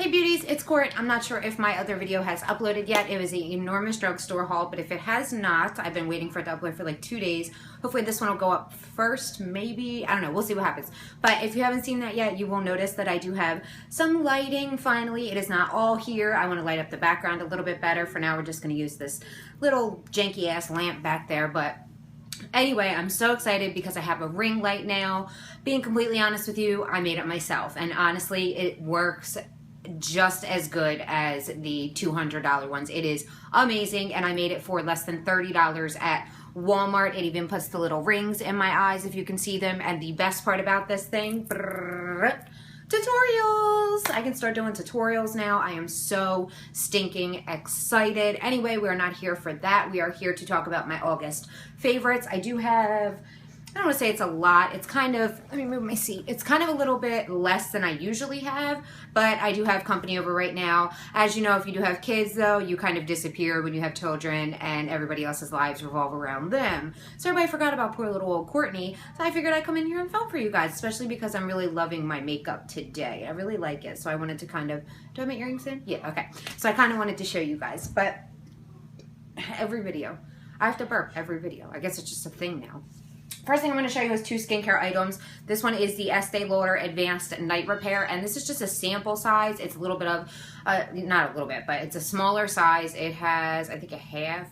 Hey beauties, it's Court. I'm not sure if my other video has uploaded yet. It was an enormous drugstore haul, but if it has not, I've been waiting for it to upload for like 2 days. Hopefully this one will go up first, maybe. I don't know. We'll see what happens. But if you haven't seen that yet, you will notice that I do have some lighting finally. It is not all here. I want to light up the background a little bit better. For now, we're just going to use this little janky ass lamp back there, but anyway, I'm so excited because I have a ring light now. Being completely honest with you, I made it myself, and honestly, it works just as good as the $200 ones. It is amazing, and I made it for less than $30 at Walmart. It even puts the little rings in my eyes if you can see them, and the best part about this thing, tutorials! I can start doing tutorials now. I am so stinking excited. Anyway, we're not here for that. We are here to talk about my August favorites. I do have, I don't want to say it's a lot. It's kind of, let me move my seat. It's kind of a little bit less than I usually have, but I do have company over right now. As you know, if you do have kids though, you kind of disappear when you have children and everybody else's lives revolve around them. So everybody forgot about poor little old Courtney. So I figured I'd come in here and film for you guys, especially because I'm really loving my makeup today. I really like it. So I wanted to kind of, do I have my earrings in? Yeah, okay. So I kind of wanted to show you guys, but every video, I have to burp every video. I guess it's just a thing now. First thing I'm going to show you is 2 skincare items. This one is the Estee Lauder Advanced Night Repair, and this is just a sample size. It's a little bit of, not a little bit, but it's a smaller size. It has, I think, a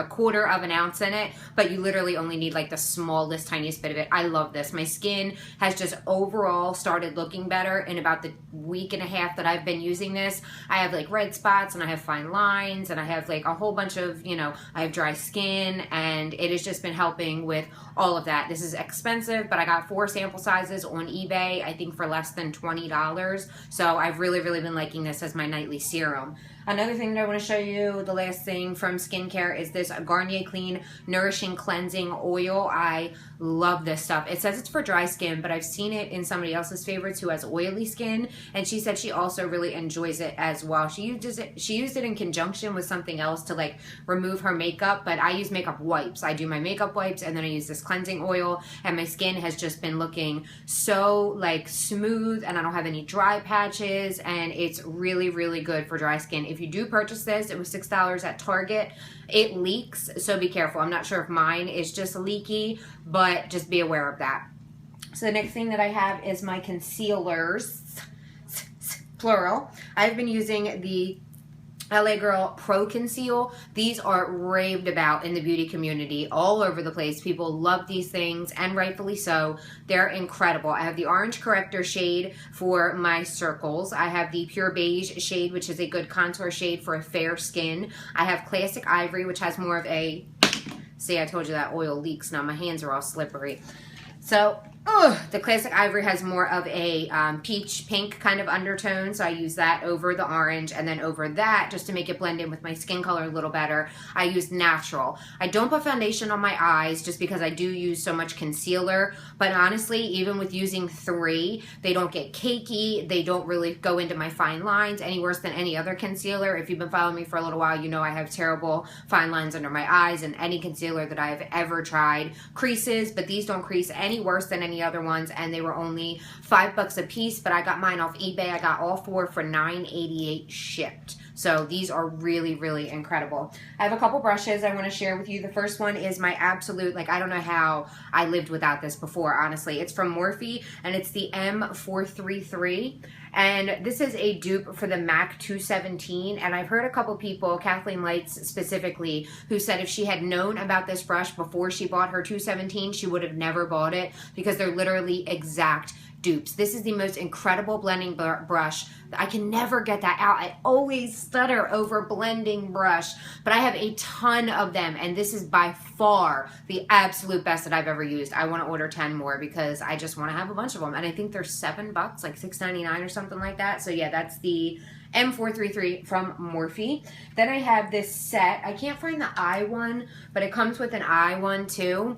quarter of an ounce in it, but you literally only need like the smallest, tiniest bit of it. I love this. My skin has just overall started looking better in about the week and a half that I've been using this. I have like red spots and I have fine lines and I have like a whole bunch of, you know, I have dry skin, and it has just been helping with all of that. This is expensive, but I got 4 sample sizes on eBay, I think for less than $20. So I've really been liking this as my nightly serum. Another thing that I want to show you, the last thing from skincare, is this Garnier Clean Nourishing Cleansing Oil. I love this stuff. It says it's for dry skin, but I've seen it in somebody else's favorites who has oily skin, and she said she also really enjoys it as well. She used it in conjunction with something else to like remove her makeup, but I use makeup wipes. I do my makeup wipes and then I use this cleansing oil, and my skin has just been looking so like smooth, and I don't have any dry patches, and it's really good for dry skin. If you do purchase this, it was $6 at Target. It leaks, so be careful. I'm not sure if mine is just leaky, but just be aware of that. So the next thing that I have is my concealers, plural. I've been using the LA Girl Pro Conceal. These are raved about in the beauty community all over the place. People love these things, and rightfully so. They're incredible. I have the orange corrector shade for my circles. I have the pure beige shade, which is a good contour shade for a fair skin. I have classic ivory, which has more of a, see, I told you that oil leaks now. My hands are all slippery. So, the classic ivory has more of a peach pink kind of undertone, so I use that over the orange, and then over that, just to make it blend in with my skin color a little better, I use natural. I don't put foundation on my eyes just because I do use so much concealer, but honestly, even with using 3, they don't get cakey, they don't really go into my fine lines any worse than any other concealer. If you've been following me for a little while, you know I have terrible fine lines under my eyes, and any concealer that I've ever tried creases, but these don't crease any worse than any other ones, and they were only $5 a piece, but I got mine off eBay. I got all 4 for $9.88 shipped. So these are really incredible. I have a couple brushes I want to share with you. The first one is my absolute, like, I don't know how I lived without this before, honestly. It's from Morphe, and it's the M433. And this is a dupe for the MAC 217, and I've heard a couple people, Kathleen Lights specifically, who said if she had known about this brush before she bought her 217, she would have never bought it because they're literally exact dupes. This is the most incredible blending brush. I can never get that out. I always stutter over blending brush, but I have a ton of them, and this is by far the absolute best that I've ever used. I want to order 10 more because I just want to have a bunch of them, and I think they're $7, like $6.99 or something like that. So yeah, that's the M433 from Morphe. Then I have this set. I can't find the eye one, but it comes with an eye one too.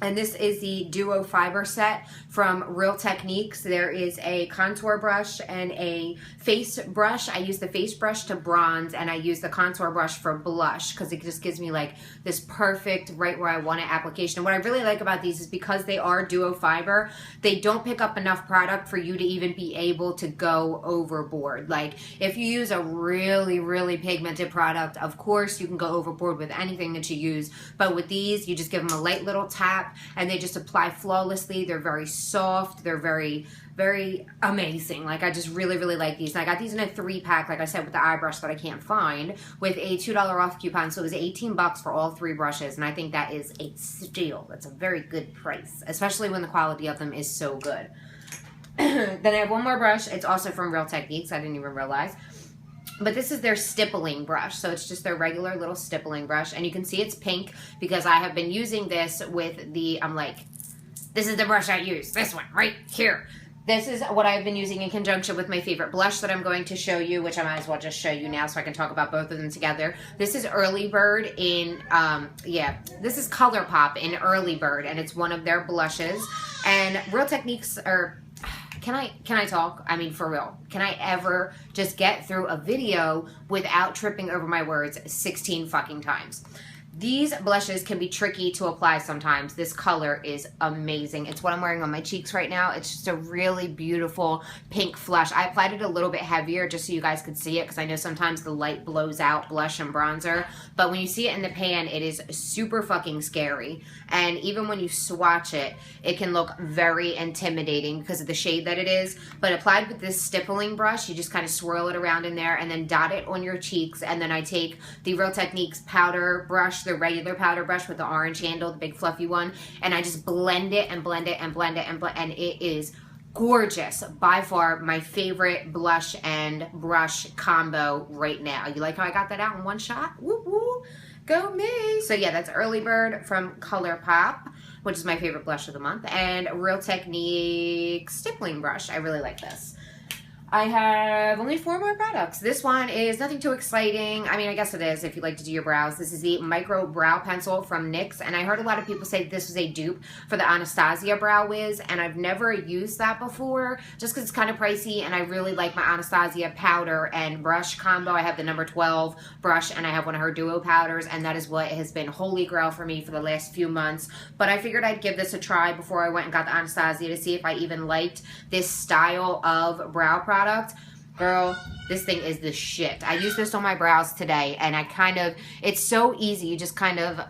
And this is the Duo Fiber Set from Real Techniques. There is a contour brush and a face brush. I use the face brush to bronze, and I use the contour brush for blush because it just gives me like this perfect right where I want it application. And what I really like about these is because they are Duo Fiber, they don't pick up enough product for you to even be able to go overboard. Like if you use a really, really pigmented product, of course you can go overboard with anything that you use. But with these, you just give them a light little tap and they just apply flawlessly. They're very soft. They're very, very amazing. Like I just really, really like these. And I got these in a 3-pack, like I said, with the eye brush that I can't find, with a $2 off coupon. So it was 18 bucks for all 3 brushes. And I think that is a steal. That's a very good price, especially when the quality of them is so good. Then I have one more brush. It's also from Real Techniques. I didn't even realize. But this is their stippling brush. So it's just their regular little stippling brush. And you can see it's pink because I have been using this with the, I'm like, this is the brush I use. This one right here. This is what I've been using in conjunction with my favorite blush that I'm going to show you, which I might as well just show you now so I can talk about both of them together. This is Early Bird in, this is ColourPop in Early Bird, and it's one of their blushes. And Real Techniques are... Can I talk? I mean, for real. Can I ever just get through a video without tripping over my words 16 fucking times? These blushes can be tricky to apply sometimes. This color is amazing. It's what I'm wearing on my cheeks right now. It's just a really beautiful pink flush. I applied it a little bit heavier just so you guys could see it because I know sometimes the light blows out blush and bronzer. But when you see it in the pan, it is super fucking scary. And even when you swatch it, it can look very intimidating because of the shade that it is. But applied with this stippling brush, you just kind of swirl it around in there and then dot it on your cheeks. And then I take the Real Techniques powder brush, the regular powder brush with the orange handle, the big fluffy one, and I just blend it and blend it and blend it and blend, and it is gorgeous. By far my favorite blush and brush combo right now. You like how I got that out in one shot? Woo woo, go me. So yeah, that's Early Bird from ColourPop, which is my favorite blush of the month, and Real Techniques stippling brush. I really like this. I have only 4 more products. This one is nothing too exciting. I mean, I guess it is if you like to do your brows. This is the Micro Brow Pencil from NYX, and I heard a lot of people say this was a dupe for the Anastasia Brow Wiz, and I've never used that before just because it's kind of pricey, and I really like my Anastasia powder and brush combo. I have the number 12 brush, and I have one of her duo powders, and that is what has been holy grail for me for the last few months. But I figured I'd give this a try before I went and got the Anastasia to see if I even liked this style of brow product. Girl, this thing is the shit. I used this on my brows today, and it's so easy. You just kind of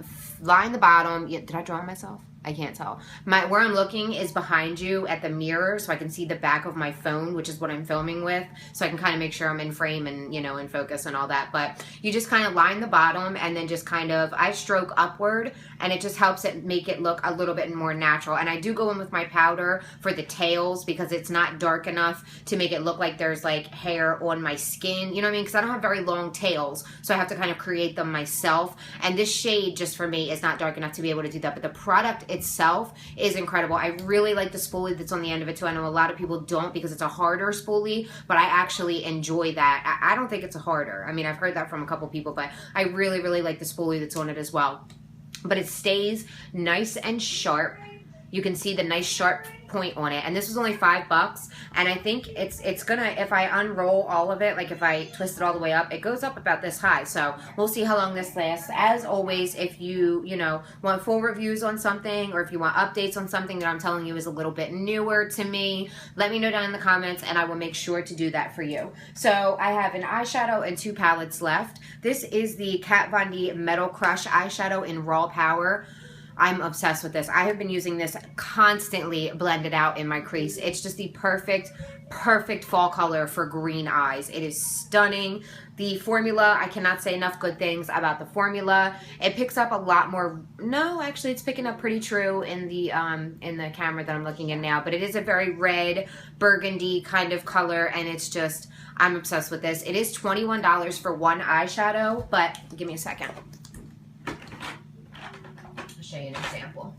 line the bottom. Did I draw myself? I can't tell. Where I'm looking is behind you at the mirror, so I can see the back of my phone, which is what I'm filming with, so I can kind of make sure I'm in frame and, you know, in focus and all that. But you just kind of line the bottom and then just kind of, I stroke upward, and it just helps it make it look a little bit more natural. And I do go in with my powder for the tails because it's not dark enough to make it look like there's like hair on my skin, you know what I mean? Because I don't have very long tails, so I have to kind of create them myself. And this shade, just for me, is not dark enough to be able to do that. But the product itself is incredible. I really like the spoolie that's on the end of it too. I know a lot of people don't because it's a harder spoolie, but I actually enjoy that. I don't think it's a harder. I mean, I've heard that from a couple people, but I really, really like the spoolie that's on it as well. But it stays nice and sharp. You can see the nice sharp point on it, and this was only $5, and I think it's gonna, if I unroll all of it, like if I twist it all the way up, it goes up about this high. So we'll see how long this lasts. As always, if you want full reviews on something, or if you want updates on something that I'm telling you is a little bit newer to me, let me know down in the comments and I will make sure to do that for you. So I have an eyeshadow and 2 palettes left. This is the Kat Von D Metal Crush eyeshadow in Raw Power. I'm obsessed with this. I have been using this constantly blended out in my crease. It's just the perfect fall color for green eyes. It is stunning. The formula, I cannot say enough good things about the formula. It picks up a lot more. No, actually, it's picking up pretty true in the camera that I'm looking in now. But it is a very red, burgundy kind of color, and it's just, I'm obsessed with this. It is $21 for one eyeshadow, but give me a second. Show you an example.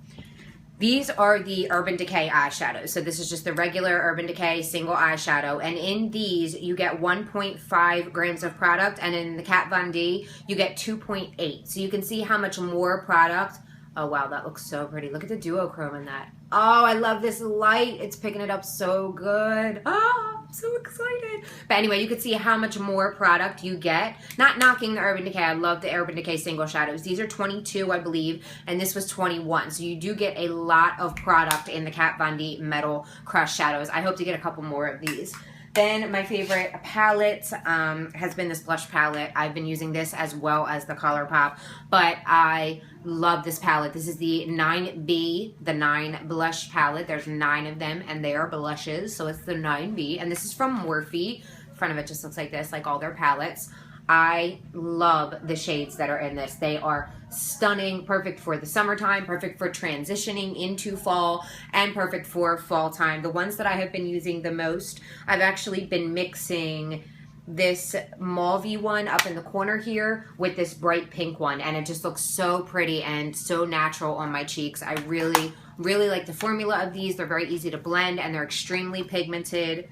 These are the Urban Decay eyeshadows. So this is just the regular Urban Decay single eyeshadow, and in these you get 1.5 grams of product, and in the Kat Von D you get 2.8. So you can see how much more product. Oh, wow, that looks so pretty. Look at the duochrome in that. Oh, I love this light. It's picking it up so good. Oh, I'm so excited. But anyway, you can see how much more product you get. Not knocking the Urban Decay. I love the Urban Decay single shadows. These are 22, I believe, and this was 21. So you do get a lot of product in the Kat Von D Metal Crush shadows. I hope to get a couple more of these. Then my favorite palette has been this blush palette. I've been using this as well as the ColourPop, but I love this palette. This is the 9B, the 9 blush palette. There's 9 of them, and they are blushes, so it's the 9B, and this is from Morphe. The front of it just looks like this, like all their palettes. I love the shades that are in this. They are stunning, perfect for the summertime, perfect for transitioning into fall, and perfect for fall time. The ones that I have been using the most, I've actually been mixing this mauve-y one up in the corner here with this bright pink one, and it just looks so pretty and so natural on my cheeks. I really, really like the formula of these. They're very easy to blend, and they're extremely pigmented.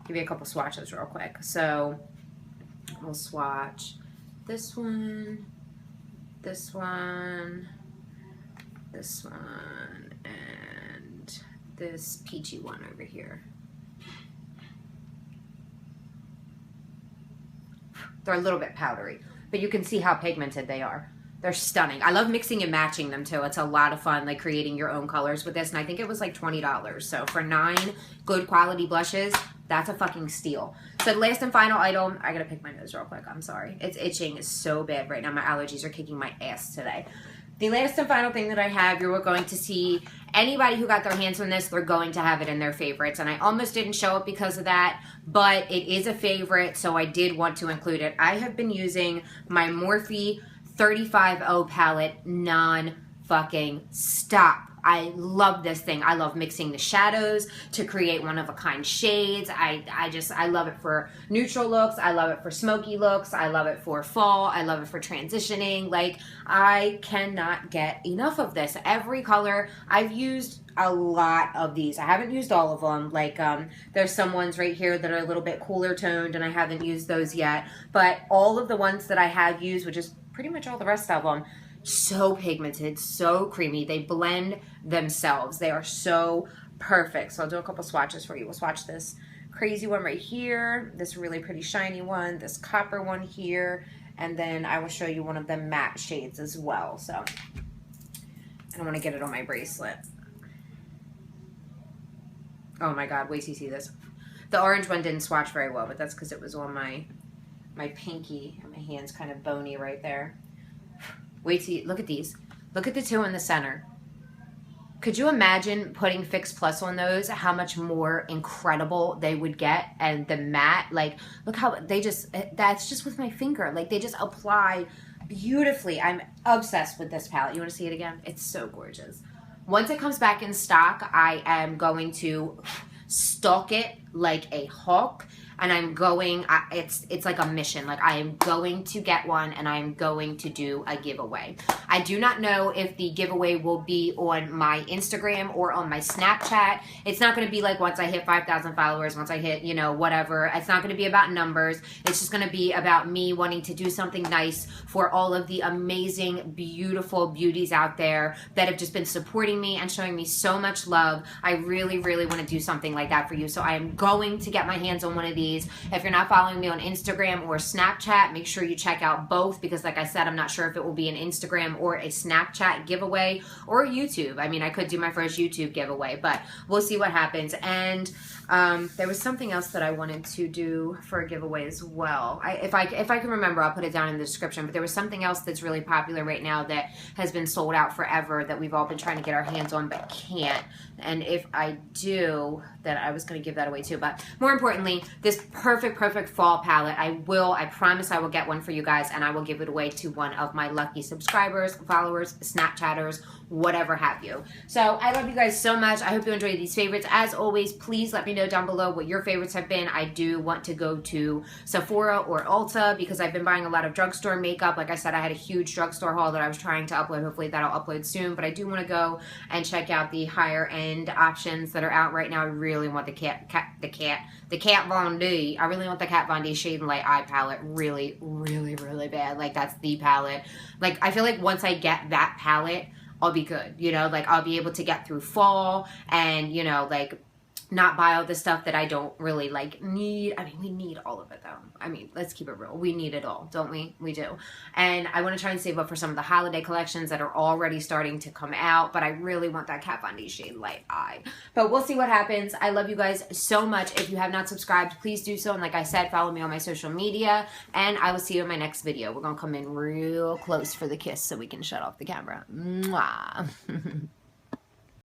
Give you a couple swatches real quick. So we'll swatch this one, this one, this one, and this peachy one over here. They're a little bit powdery, but you can see how pigmented they are. They're stunning. I love mixing and matching them too. It's a lot of fun, like creating your own colors with this, and I think it was like $20. So for 9 good quality blushes, that's a fucking steal. So the last and final item, I gotta pick my nose real quick, I'm sorry. It's itching so bad right now. My allergies are kicking my ass today. The last and final thing that I have, you're going to see anybody who got their hands on this, they're going to have it in their favorites. And I almost didn't show it because of that, but it is a favorite, so I did want to include it. I have been using my Morphe 35O palette non-fucking stop. I love this thing. I love mixing the shadows to create one-of-a-kind shades. I love it for neutral looks. I love it for smoky looks. I love it for fall. I love it for transitioning. Like, I cannot get enough of this. Every color. I've used a lot of these. I haven't used all of them. Like, there's some ones right here that are a little bit cooler toned, and I haven't used those yet. But all of the ones that I have used, which is pretty much all the rest of them, so pigmented, so creamy. They blend themselves. They are so perfect. So I'll do a couple swatches for you. We'll swatch this crazy one right here, this really pretty shiny one, this copper one here, and then I will show you one of the matte shades as well. So I don't want to get it on my bracelet. Oh my god, wait till you see this. The orange one didn't swatch very well, but that's because it was on my pinky, and my hand's kind of bony right there. Wait till you look at these. Look at the two in the center. Could you imagine putting Fix Plus on those? How much more incredible they would get. And the matte, like, look how they just, that's just with my finger. Like, they just apply beautifully. I'm obsessed with this palette. You want to see it again? It's so gorgeous. Once it comes back in stock, I am going to stalk it like a hawk. And I'm going, it's like a mission. Like, I am going to get one, and I'm going to do a giveaway. I do not know if the giveaway will be on my Instagram or on my Snapchat. It's not going to be like once I hit 5,000 followers, once I hit, you know, whatever. It's not going to be about numbers. It's just going to be about me wanting to do something nice for all of the amazing, beautiful beauties out there that have just been supporting me and showing me so much love. I really, really want to do something like that for you. So I am going to get my hands on one of these. If you're not following me on Instagram or Snapchat, make sure you check out both, because like I said, I'm not sure if it will be an Instagram or a Snapchat giveaway or YouTube. I mean, I could do my first YouTube giveaway, but we'll see what happens. And there was something else that I wanted to do for a giveaway as well. If I can remember, I'll put it down in the description, but there was something else that's really popular right now that has been sold out forever that we've all been trying to get our hands on but can't. And if I do, then I was going to give that away too. But more importantly, this perfect fall palette, I promise I will get one for you guys, and I will give it away to one of my lucky subscribers, followers, Snapchatters, whatever have you. So I love you guys so much. I hope you enjoyed these favorites. As always, please let me know down below what your favorites have been. I do want to go to Sephora or Ulta because I've been buying a lot of drugstore makeup. Like I said, I had a huge drugstore haul that I was trying to upload. Hopefully that'll upload soon, but I do want to go and check out the higher end options that are out right now. I really want the Kat Von D. I really want the Kat Von D Shade and Light Eye palette really, really, really bad. Like, that's the palette. Like, I feel like once I get that palette, I'll be good, you know, like I'll be able to get through fall and, you know, like not buy all the stuff that I don't really like need. I mean, we need all of it though. I mean, let's keep it real. We need it all, don't we? We do. And I want to try and save up for some of the holiday collections that are already starting to come out, but I really want that Kat Von D shade Light Eye. But we'll see what happens. I love you guys so much. If you have not subscribed, please do so. And like I said, follow me on my social media, and I will see you in my next video. We're going to come in real close for the kiss so we can shut off the camera. Mwah.